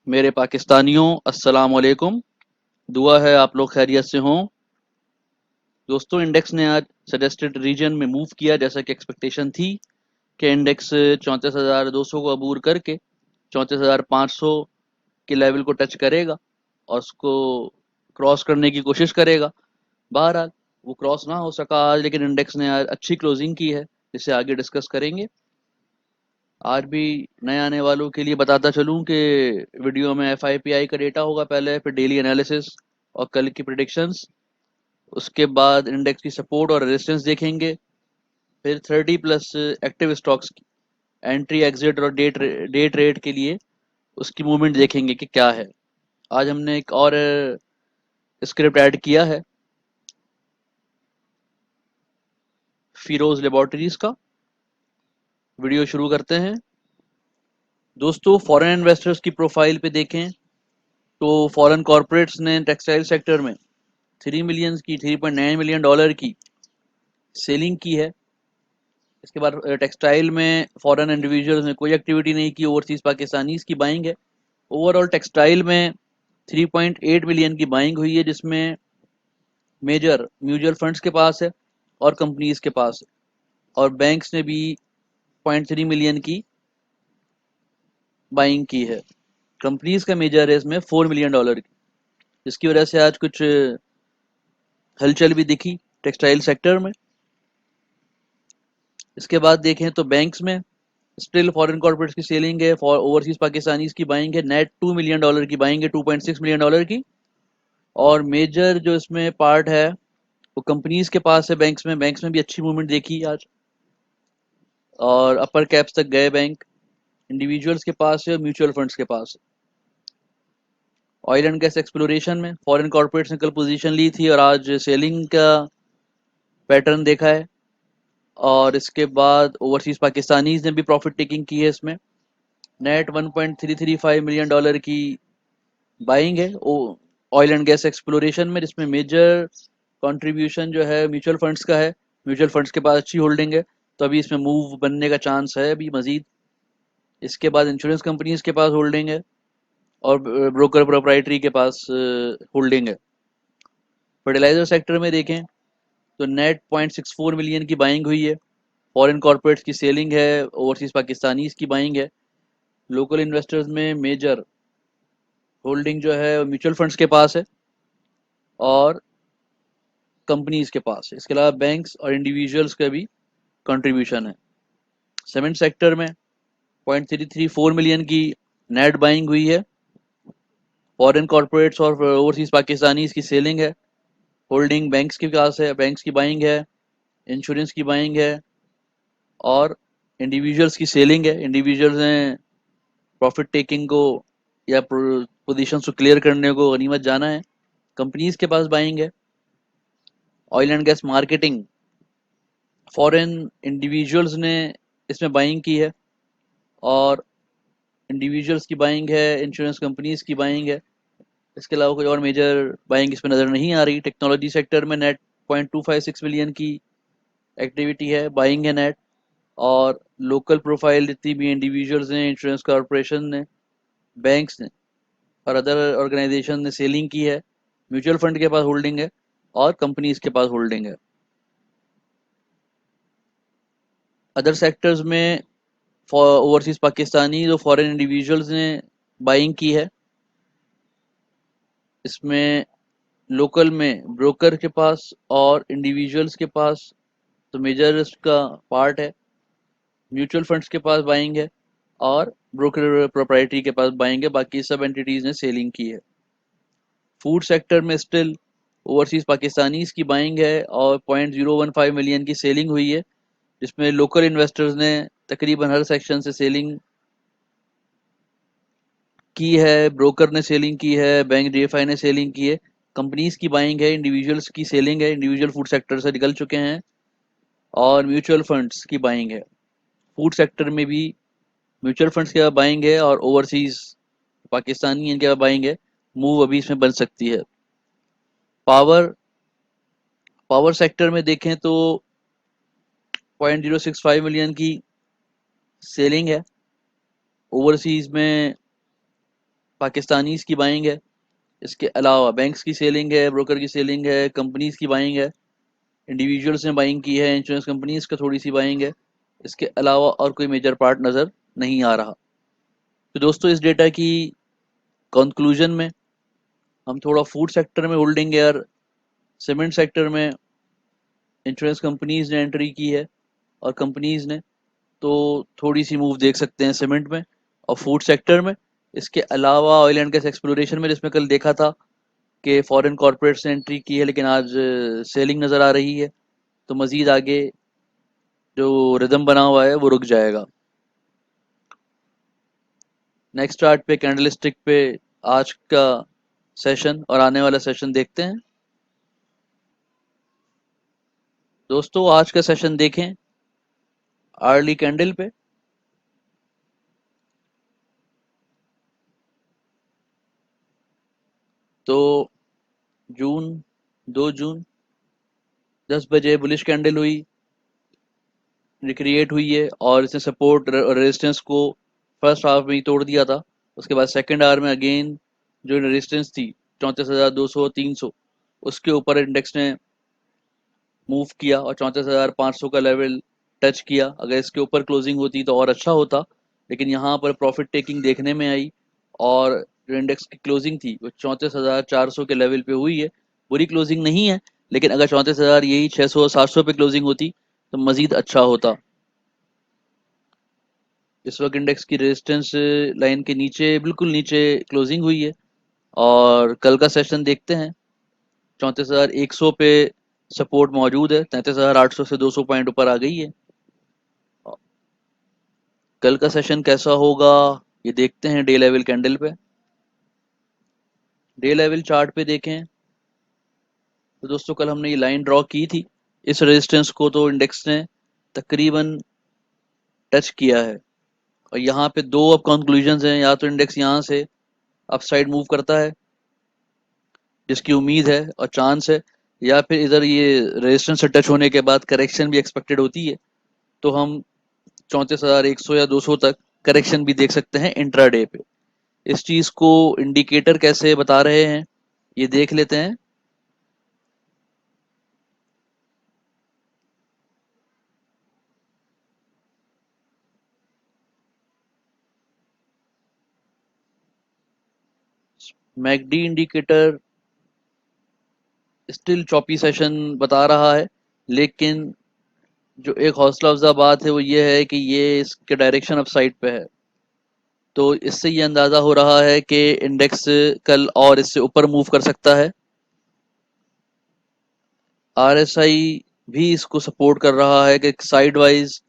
मेरे पाकिस्तानियों, अस्सलाम वालेकुम। दुआ है आप लोग खैरियत से हों। दोस्तों, इंडेक्स ने आज सजेस्टेड रीजन में मूव किया जैसा कि एक्सपेक्टेशन थी कि इंडेक्स 34,200 को अबूर करके 34,500 के लेवल को टच करेगा और उसको क्रॉस करने की कोशिश करेगा। बहरहाल वो क्रॉस ना हो सका आज, लेकिन इंडेक्स ने आज अच्छी क्लोजिंग की है, जिसे आगे डिस्कस करेंगे। आज भी नए आने वालों के लिए बताता चलूं कि वीडियो में एफआईपीआई का डेटा होगा पहले, फिर डेली एनालिसिस और कल की प्रिडिक्शंस। उसके बाद इंडेक्स की सपोर्ट और रेजिस्टेंस देखेंगे। फिर 30+ एक्टिव स्टॉक्स की एंट्री एग्जिट और डे ट्रेड के लिए उसकी मूवमेंट देखेंगे कि क्या है। आज हमने एक और स्क्रिप्ट ऐड किया है फिरोज लेबोरेटरीज का। वीडियो शुरू करते हैं। दोस्तों, फॉरेन इन्वेस्टर्स की प्रोफाइल पे देखें तो फॉरेन कॉरपोरेट्स ने टेक्सटाइल सेक्टर में 3 मिलियन की सेलिंग की है। इसके बाद टेक्सटाइल में फॉरेन इंडिविजुअल्स ने कोई एक्टिविटी नहीं की, ओवरसीज पाकिस्तानीज की बाइंग है। ओवरऑल टेक्सटाइल में 3.8 मिलियन की बाइंग हुई है, जिसमें मेजर म्यूचुअल फंड्स के पास है और कंपनीज के पास है, और बैंक्स ने भी 0.3 मिलियन की बाइंग की है। कंपनीज का मेजर है इसमें $4 मिलियन की, जिसकी वजह से आज कुछ हलचल भी दिखी टेक्सटाइल सेक्टर में। इसके बाद देखें तो बैंक्स में स्टिल फॉरेन कॉर्पोरेट्स की सेलिंग है, फॉर ओवरसीज पाकिस्तानीज की बाइंग है। नेट $2 मिलियन की बाइंग है, $2.6 मिलियन की। और मेजर जो इसमें पार्ट है वो कंपनीज के पास है। बैंक्स में भी अच्छी मूवमेंट देखी आज, और अपर कैप्स तक गए बैंक। इंडिविजुअल्स के पास है और म्यूचुअल फंड्स के पास है। ऑयल एंड गैस एक्सप्लोरेशन में फॉरेन कॉर्पोरेट्स ने कल पोजीशन ली थी और आज सेलिंग का पैटर्न देखा है। और इसके बाद ओवरसीज पाकिस्तानीज ने भी प्रॉफिट टेकिंग की है इसमें। नेट $1.335 मिलियन की बाइंग है ऑयल एंड गैस एक्सप्लोरेशन में, जिसमें मेजर कंट्रीब्यूशन जो है म्यूचुअल फंड्स का है। म्यूचुअल फंड्स के पास अच्छी होल्डिंग है, तो अभी इसमें मूव बनने का चांस है अभी मजीद। इसके बाद इंश्योरेंस कंपनीज के पास होल्डिंग है और ब्रोकर प्रोप्राइटरी के पास होल्डिंग है। फर्टिलाइजर सेक्टर में देखें तो नेट 0.64 मिलियन की बाइंग हुई है। फॉरेन कॉर्पोरेट्स की सेलिंग है, ओवरसीज पाकिस्तानीज की बाइंग है। लोकल इन्वेस्टर्स में मेजर होल्डिंग जो है म्यूचुअल फंड्स के पास है और कंपनीज के पास है। इसके अलावा बैंक्स और इंडिविजुअल्स का भी कंट्रीब्यूशन है। सीमेंट सेक्टर में 0.334 मिलियन की नेट बाइंग हुई है। फॉरेन कॉर्पोरेट्स और ओवरसीज पाकिस्तानी की सेलिंग है। होल्डिंग बैंक्स के पास है, बैंक्स की बाइंग है, इंश्योरेंस की बाइंग है और इंडिविजुअल्स की सेलिंग है। इंडिविजुअल्स ने प्रॉफिट टेकिंग को या पोजीशन को क्लियर करने को गनीमत जाना है। कंपनीज के पास बाइंग है। Oil and gas marketing foreign individuals ने इसमें बाइंग की है और इंडिविजुअल्स की बाइंग है, इंश्योरेंस कंपनीज की बाइंग है। इसके अलावा कोई और मेजर बाइंग इसमें नज़र नहीं आ रही। टेक्नोलॉजी सेक्टर में नेट 0.256 मिलियन की एक्टिविटी है, बाइंग है नेट। और लोकल प्रोफाइल जितनी भी इंडिविजुअल्स ने, इंश्योरेंस कॉरपोरेशन ने, बैंक्स ने और अदर ऑर्गेनाइजेशन ने सेलिंग की है। म्यूचुअल फंड के पास होल्डिंग है और कंपनीज के पास होल्डिंग है। अदर सेक्टर्स में ओवरसीज पाकिस्तानी जो फॉरेन इंडिविजुअल्स ने बाइंग की है। इसमें लोकल में ब्रोकर के पास और इंडिविजुअल्स के पास तो मेजर इसका पार्ट है। म्यूचुअल फंड्स के पास बाइंग है और ब्रोकर प्रोप्राइटरी के पास बाइंग है। बाकी सब एंटिटीज ने सेलिंग की है। फूड सेक्टर में स्टिल ओवरसीज पाकिस्तानीज की बाइंग है और 0.015 मिलियन की सेलिंग हुई है, जिसमें लोकल इन्वेस्टर्स ने तकरीबन हर सेक्शन से सेलिंग की है। ब्रोकर ने सेलिंग की है, बैंक डीएफआई ने सेलिंग की है। कंपनीज की बाइंग है, इंडिविजुअल्स की सेलिंग है, इंडिविजुअल फूड सेक्टर से निकल चुके हैं और म्यूचुअल फंड्स की बाइंग है। फूड सेक्टर में भी म्यूचुअल फंड्स की बाइंग है और ओवरसीज पाकिस्तानी इनके बाइंग है। मूव अभी इसमें बन सकती है। पावर पावर सेक्टर में देखें तो 0.065 मिलियन की सेलिंग है। ओवरसीज में पाकिस्तानीज की बाइंग है। इसके अलावा बैंक्स की सेलिंग है, ब्रोकर की सेलिंग है, कंपनीज की बाइंग है, इंडिविजुअल्स ने बाइंग की है, इंश्योरेंस कंपनीज का थोड़ी सी बाइंग है। इसके अलावा और कोई मेजर पार्ट नज़र नहीं आ रहा। तो दोस्तों इस डेटा की कंक्लूजन में हम थोड़ा फूड सेक्टर में होल्डिंग है और सीमेंट सेक्टर में इंश्योरेंस कंपनीज ने एंट्री की है और कंपनीज ने, तो थोड़ी सी मूव देख सकते हैं सीमेंट में और फूड सेक्टर में। इसके अलावा ऑयल एंड गैस एक्सप्लोरेशन में, जिसमें कल देखा था कि फॉरेन कॉर्पोरेट्स ने एंट्री की है लेकिन आज सेलिंग नज़र आ रही है, तो मज़ीद आगे जो रिदम बना हुआ है वो रुक जाएगा। नेक्स्ट चार्ट पे कैंडलस्टिक पे आज का सेशन और आने वाला सेशन देखते हैं। दोस्तों आज का सेशन देखें आर्ली कैंडल पे, तो जून 2 जून 10 बजे बुलिश कैंडल हुई, रिक्रिएट हुई है और इसने सपोर्ट रेजिस्टेंस को फर्स्ट हाफ में ही तोड़ दिया था। उसके बाद सेकंड आवर में अगेन जो रेजिस्टेंस थी 34,200 300, उसके ऊपर इंडेक्स ने मूव किया और 34,500 का लेवल टच किया। अगर इसके ऊपर क्लोजिंग होती तो और अच्छा होता, लेकिन यहाँ पर प्रॉफिट टेकिंग देखने में आई और जो इंडेक्स की क्लोजिंग थी वो 34,400 के लेवल पे हुई है। बुरी क्लोजिंग नहीं है, लेकिन अगर 34,000 यही 600 700 पे क्लोजिंग होती तो मज़ीद अच्छा होता। इस वक्त इंडेक्स की रेजिस्टेंस लाइन के नीचे, बिल्कुल नीचे क्लोजिंग हुई है और कल का सेशन देखते हैं। 34,100 पे सपोर्ट मौजूद है, 33,800 से 200 पॉइंट ऊपर आ गई है। कल का सेशन कैसा होगा ये देखते हैं डे लेवल कैंडल पे। डे लेवल चार्ट पे देखें तो दोस्तों कल हमने ये लाइन ड्रॉ की थी, इस रेजिस्टेंस को तो इंडेक्स ने तकरीबन टच किया है और यहाँ पे दो अब कंक्लूजन्स हैं। या तो इंडेक्स यहाँ से अपसाइड मूव करता है जिसकी उम्मीद है और चांस है, या फिर इधर ये रेजिस्टेंस से टच होने के बाद करेक्शन भी एक्सपेक्टेड होती है, तो हम 34,100 या 200 तक करेक्शन भी देख सकते हैं इंट्राडे पे। इस चीज़ को इंडिकेटर कैसे बता रहे हैं ये देख लेते हैं। McD indicator still choppy session बता रहा है, लेकिन जो एक हौसला अफजा बात है वो ये है कि ये इसके डायरेक्शन अप साइड पे है, तो इससे ये अंदाज़ा हो रहा है कि इंडेक्स कल और इससे ऊपर मूव कर सकता है। आरएसआई भी इसको सपोर्ट कर रहा है कि साइड वाइज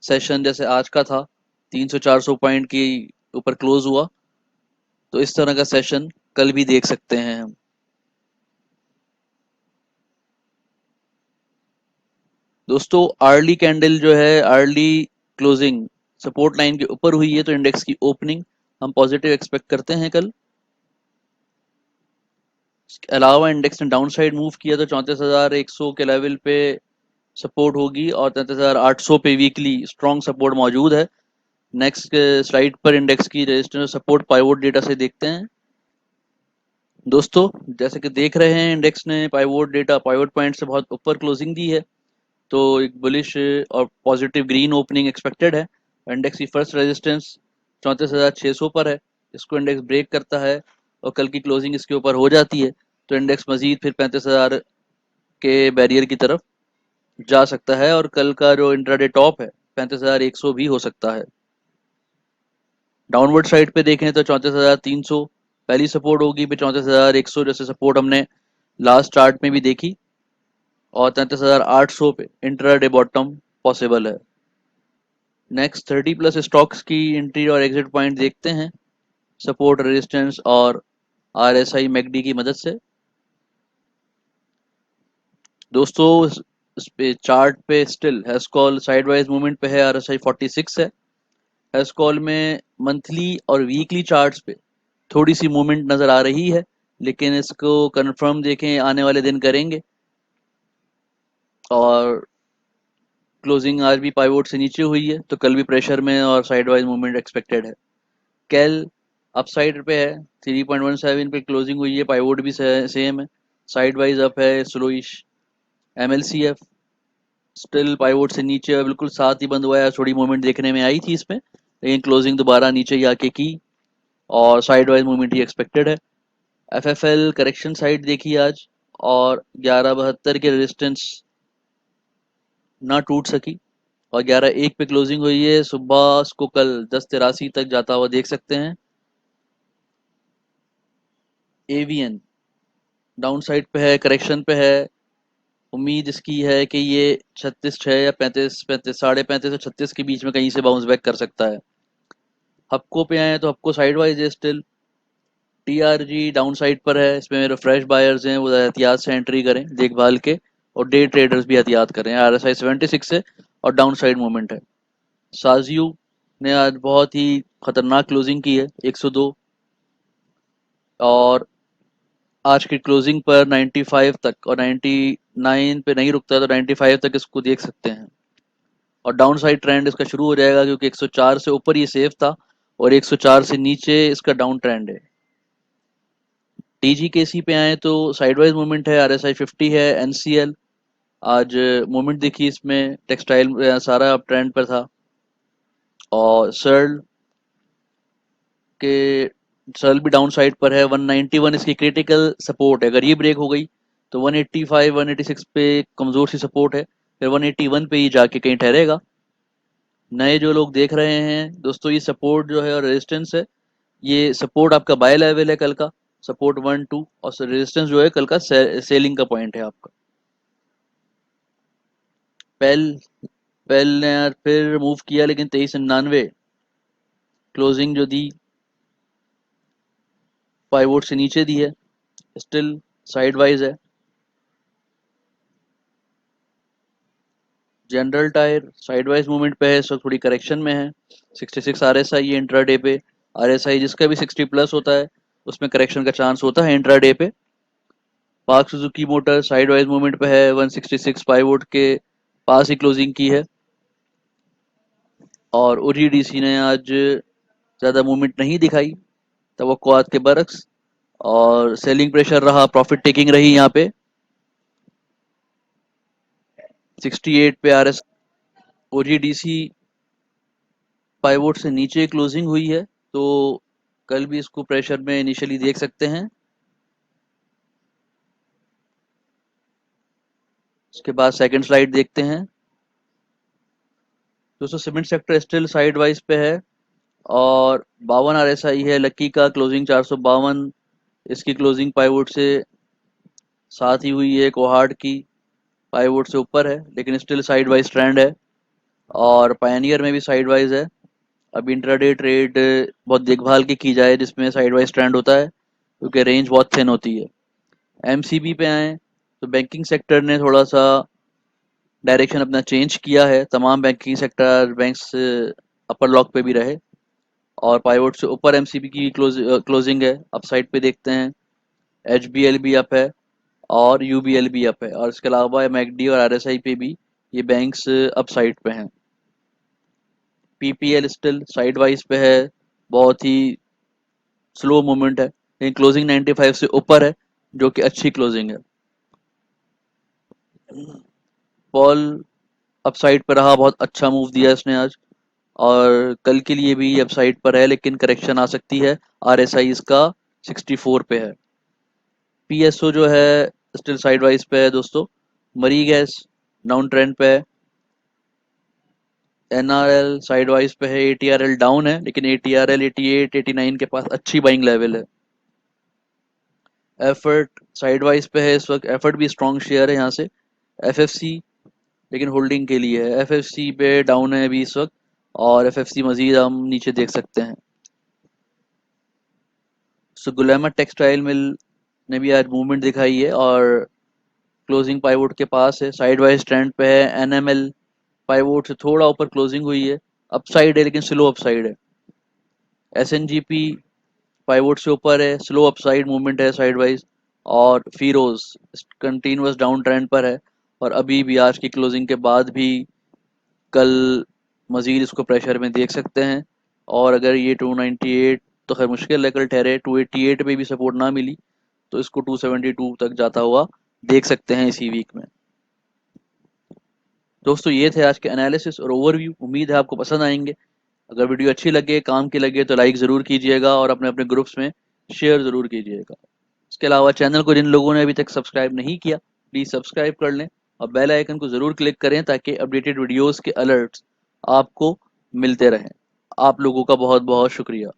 सेशन जैसे आज का था 300 400 पॉइंट की ऊपर क्लोज हुआ, तो इस तरह का सेशन कल भी देख सकते हैं हम। दोस्तों अर्ली कैंडल जो है, अर्ली क्लोजिंग सपोर्ट लाइन के ऊपर हुई है, तो इंडेक्स की ओपनिंग हम पॉजिटिव एक्सपेक्ट करते हैं कल। इसके अलावा इंडेक्स ने डाउन साइड मूव किया तो 34,100 के लेवल पे सपोर्ट होगी और 33,800 पे वीकली स्ट्रॉन्ग सपोर्ट मौजूद है। नेक्स्ट स्लाइड पर इंडेक्स की रेजिस्टेंस सपोर्ट पाइवोट डेटा से देखते हैं। दोस्तों जैसे कि देख रहे हैं इंडेक्स ने पाइवोट पॉइंट से बहुत ऊपर क्लोजिंग दी है, तो एक बुलिश और पॉजिटिव ग्रीन ओपनिंग एक्सपेक्टेड है। इंडेक्स की फर्स्ट रेजिस्टेंस 34,600 पर है, इसको इंडेक्स ब्रेक करता है और कल की क्लोजिंग इसके ऊपर हो जाती है तो इंडेक्स मजीद फिर 35,000 के बैरियर की तरफ जा सकता है और कल का जो इंट्राडे टॉप है 35,100 भी हो सकता है। डाउनवर्ड साइड पे देखें तो 34,300 पहली सपोर्ट होगी, फिर 34,100 जैसे सपोर्ट हमने लास्ट चार्ट में भी देखी और 33,800 पे इंट्राडे बॉटम पॉसिबल है। नेक्स्ट 30 प्लस स्टॉक्स की एंट्री और एग्जिट पॉइंट देखते हैं सपोर्ट रेजिस्टेंस और आरएसआई मैकडी की मदद से। दोस्तों इस पे चार्ट पे स्टिल हेस्कॉल साइडवाइज मूवमेंट पे है, आरएसआई 46 है। हेस्कॉल में मंथली और वीकली चार्ट्स पे थोड़ी सी मूवमेंट नज़र आ रही है, लेकिन इसको कंफर्म देखें आने वाले दिन करेंगे। और क्लोजिंग आज भी पाइवोट से नीचे हुई है तो कल भी प्रेशर में और साइडवाइज मूवमेंट एक्सपेक्टेड है। कल अप साइड पे है, 3.17 पे क्लोजिंग हुई है, पाइवोट भी सेम है, साइड वाइज अप है, स्लोइश। MLCF स्टिल पाइवोट से नीचे है, बिल्कुल साथ ही बंद हुआ है, थोड़ी मूवमेंट देखने में आई थी इसमें, लेकिन क्लोजिंग दोबारा नीचे ही आके की, और साइड वाइज मूवमेंट ही एक्सपेक्टेड है। FFL करेक्शन साइड देखी आज, और 11.72 के रेजिस्टेंस ना टूट सकी, और 11.1 पे क्लोजिंग हुई है। सुबह इसको कल 10.83 तक जाता हुआ देख सकते हैं। AVN डाउन साइड पे है, करेक्शन पे है, उम्मीद इसकी है कि ये 36.6 या 35 35 से 36 के बीच में कहीं से बाउंस बैक कर सकता है। हपको पे आए तो हपको साइड वाइज है स्टिल। TRG डाउन साइड पर है, इसमें मेरे फ्रेश बायर्स हैं, वो एहतियात से एंट्री करें देखभाल के, और डे ट्रेडर्स भी एहतियात करें। RSI 76 है और डाउन साइड मूवमेंट है। साजियो ने आज बहुत ही खतरनाक क्लोजिंग की है, 102, और आज की क्लोजिंग पर 95 तक, और 99 पे नहीं रुकता तो 95 तक इसको देख सकते हैं। और डाउन साइड ट्रेंड इसका शुरू हो जाएगा, क्योंकि 104 से ऊपर ये सेफ था, और 104 से नीचे इसका डाउन ट्रेंड है। TGKC पे आए तो साइडवाइज मूवमेंट है, RSI 50 है। NCL आज मूवमेंट देखी इसमें, टेक्सटाइल सारा अप ट्रेंड पर था। और सर्ल के सर्ल भी डाउन साइड पर है, 191 इसकी क्रिटिकल सपोर्ट है, अगर ये ब्रेक हो गई तो 185 186 पे कमज़ोर सी सपोर्ट है, फिर 181 पे ही जाके कहीं ठहरेगा। नए जो लोग देख रहे हैं दोस्तों, ये सपोर्ट जो है और रेजिस्टेंस है, ये सपोर्ट आपका बाय लेवल है कल का, सपोर्ट 1 2, और रेजिस्टेंस जो है कल का सेलिंग का पॉइंट है आपका। पेल पेल ने यार फिर मूव किया, लेकिन 23.99 क्लोजिंग जो दी, पाइवोट से नीचे दी है, स्टिल साइड वाइज है। General tyre side wise movement पे है, सो थोड़ी करेक्शन में है। 66 RSI है इंट्राडे पे, RSI जिसका भी 60 प्लस होता है उसमें करेक्शन का चांस होता है इंट्राडे पे। Park Suzuki motor side wise movement पे है, 166 पाइवोट के पास ही क्लोजिंग की है। और OGDC ने आज ज़्यादा मूवमेंट नहीं दिखाई, तवक्कुआत के बरक्स, और सेलिंग प्रेशर रहा, प्रॉफिट टेकिंग रही यहाँ पे। 68 पे OGDC पाइवोट से नीचे क्लोजिंग हुई है, तो कल भी इसको प्रेशर में इनिशियली देख सकते हैं। उसके बाद सेकंड स्लाइड देखते हैं दोस्तों। Cement sector still side wise पे है, और 52 RSI है लक्की का, क्लोजिंग 452 इसकी क्लोजिंग पाइवोट से साथ ही हुई है। कोहार्ड की पाइवोट से ऊपर है, लेकिन स्टिल साइड वाइज ट्रेंड है, और पायनियर में भी साइड वाइज है। अब इंट्राडे ट्रेड बहुत देखभाल की जाए जिसमें साइड वाइज ट्रेंड होता है, क्योंकि रेंज बहुत थिन होती है। MCB पे आए तो बैंकिंग सेक्टर ने थोड़ा सा डायरेक्शन अपना चेंज किया है, तमाम बैंकिंग सेक्टर बैंक्स अपर लॉक पे भी रहे, और पाइवोट से ऊपर MCB की क्लोजिंग है। अप साइड पे देखते हैं HBL भी अप है, और UBL भी अप है, और इसके अलावा MACD और RSI पे भी ये बैंक्स अप साइड पे हैं। PPL स्टिल साइड वाइज पे है, बहुत ही स्लो मूवमेंट है, लेकिन क्लोजिंग 95 से ऊपर है, जो कि अच्छी क्लोजिंग है। पॉल अपसाइड पर रहा, बहुत अच्छा मूव दिया इसने आज, और कल के लिए भी अपसाइड पर है, लेकिन करेक्शन आ सकती है। RSI इसका 64 पे है। PSO जो है स्टिल साइड वाइज पे है दोस्तों। मरी गैस डाउन ट्रेंड पे है। NRL साइड वाइज पे है। ATRL डाउन है, लेकिन ATRL 88 89 के पास अच्छी बाइंग लेवल है। एफर्ट साइड वाइज पे है इस वक्त, एफर्ट भी स्ट्रॉन्ग शेयर है यहाँ से। FFC लेकिन होल्डिंग के लिए है, FFC पे डाउन है अभी इस वक्त, और FFC मजीद हम नीचे देख सकते हैं। सो गुलामा टेक्सटाइल मिल ने भी आज मूवमेंट दिखाई है, और क्लोजिंग पाइवोट के पास है, साइड वाइज ट्रेंड पे है। NML पाइवोट से थोड़ा ऊपर क्लोजिंग हुई है, अपसाइड है लेकिन स्लो अपसाइड है। SNGP पाइवोट से ऊपर है, स्लो अपसाइड मूवमेंट है साइड वाइज। और फीरोज कंटिन्यूस डाउन ट्रेंड पर है, और अभी भी आज की क्लोजिंग के बाद भी कल मजीद इसको प्रेशर में देख सकते हैं। और अगर ये 298 तो खैर मुश्किल है कल ठहरे। 288 पे भी सपोर्ट ना मिली तो इसको 272 तक जाता हुआ देख सकते हैं इसी वीक में। दोस्तों ये थे आज के एनालिसिस और ओवरव्यू, उम्मीद है आपको पसंद आएंगे। अगर वीडियो अच्छी लगे, काम की लगे तो लाइक ज़रूर कीजिएगा और अपने अपने ग्रुप्स में शेयर ज़रूर कीजिएगा। इसके अलावा चैनल को जिन लोगों ने अभी तक सब्सक्राइब नहीं किया प्लीज़ सब्सक्राइब कर लें और बेल आइकन को ज़रूर क्लिक करें ताकि अपडेटेड वीडियोस के अलर्ट्स आपको मिलते रहें। आप लोगों का बहुत बहुत शुक्रिया।